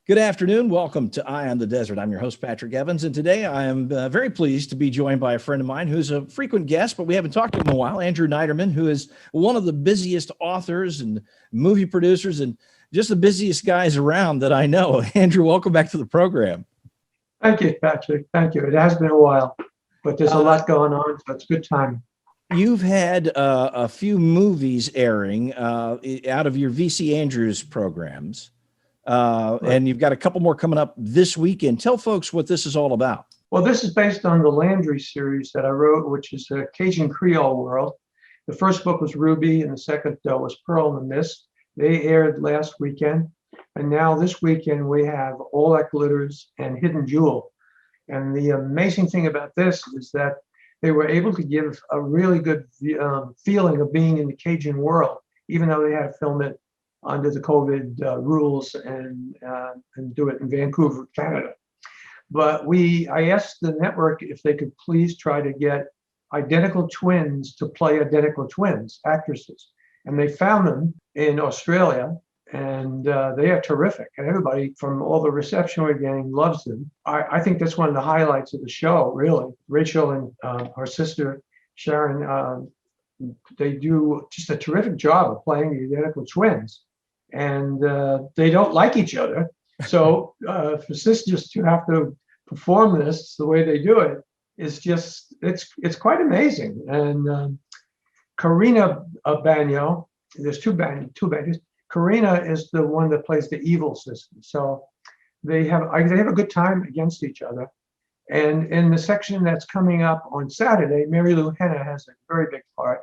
Good afternoon. Welcome to Eye on the Desert. I'm your host, Patrick Evans, and today I am very pleased to be joined by a friend of mine who's a frequent guest, but we haven't talked to him in a while, Andrew Neiderman, who is one of the busiest authors and movie producers and just the busiest guys around that I know. Andrew, welcome back to the program. Thank you, Patrick. Thank you. It has been a while, but there's a lot going on, so it's good time. You've had a few movies airing out of your VC Andrews programs. And you've got a couple more coming up this weekend. Tell folks what this is all about. Well, this is based on the Landry series that I wrote, which is a Cajun Creole world. The first book was Ruby, and the second was Pearl in the Mist. They aired last weekend. And now this weekend, we have All That Glitters and Hidden Jewel. And the amazing thing about this is that they were able to give a really good feeling of being in the Cajun world, even though they had to film it under the COVID rules and do it in Vancouver, Canada. But I asked the network if they could please try to get identical twins to play identical twins, actresses. And they found them in Australia, and they are terrific. And everybody from all the reception we're getting loves them. I think that's one of the highlights of the show, really. Rachel and her sister, Sharon, they do just a terrific job of playing the identical twins. And they don't like each other. So for sisters to have to perform this the way they do it is just, it's quite amazing. And Karina Banyo, there's two Banyos. Karina is the one that plays the evil sister. So they have a good time against each other. And in the section that's coming up on Saturday, Mary Lou Henner has a very big part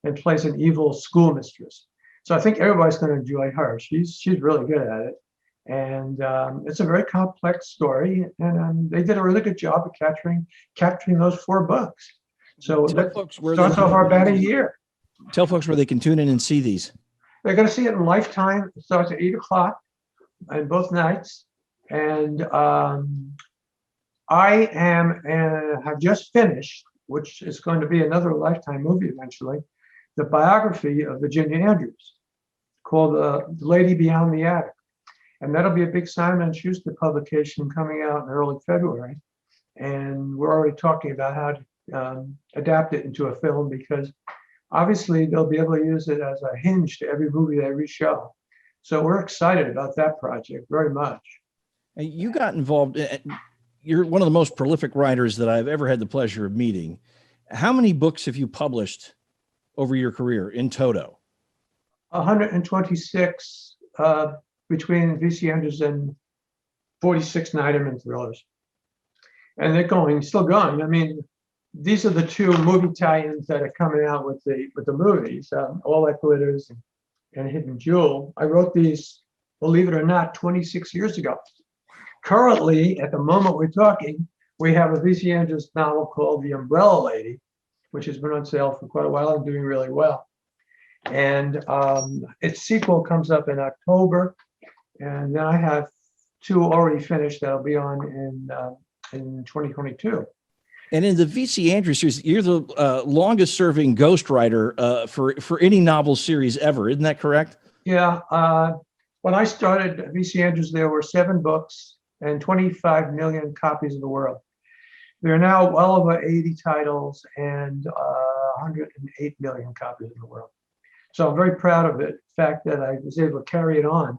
and plays an evil schoolmistress. So I think everybody's going to enjoy her. She's really good at it. And it's a very complex story. And they did a really good job of capturing those 4 books. So that starts off our batting year. Tell folks where they can tune in and see these. They're going to see it in Lifetime. It starts at 8 o'clock on both nights. And I have just finished, which is going to be another Lifetime movie eventually, the biography of Virginia Andrews, called The Lady Beyond the Attic. And that'll be a big Simon & Schuster publication coming out in early February. And we're already talking about how to adapt it into a film, because obviously they'll be able to use it as a hinge to every movie they reshow. So we're excited about that project very much. And you got involved. You're one of the most prolific writers that I've ever had the pleasure of meeting. How many books have you published over your career in toto? 126 between VC Andrews and 46 Neiderman thrillers. And they're still going. I mean, these are the 2 movie tie-ins that are coming out with the movies, All That Glitters and Hidden Jewel. I wrote these, believe it or not, 26 years ago. Currently, at the moment we're talking, we have a VC Andrews novel called The Umbrella Lady, which has been on sale for quite a while and doing really well. And its sequel comes up in October. And then I have 2 already finished that'll be on in 2022. And in the VC Andrews series, you're the longest serving ghostwriter for any novel series ever. Isn't that correct? Yeah. When I started VC Andrews, there were 7 books and 25 million copies in the world. There are now well over 80 titles and 108 million copies in the world. So I'm very proud of it, the fact that I was able to carry it on.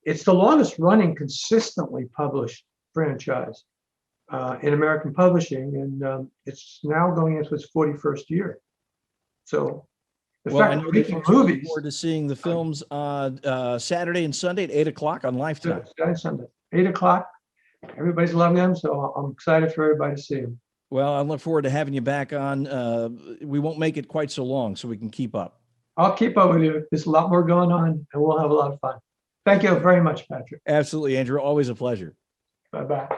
It's the longest running consistently published franchise in American publishing, and it's now going into its 41st year. So the fact I know that folks movies, look forward to seeing the films on Saturday and Sunday at 8 o'clock on Lifetime. Saturday, Sunday, 8 o'clock. Everybody's loving them, so I'm excited for everybody to see them. Well, I look forward to having you back on. We won't make it quite so long, so we can keep up. I'll keep up with you. There's a lot more going on, and we'll have a lot of fun. Thank you very much, Patrick. Absolutely, Andrew. Always a pleasure. Bye-bye.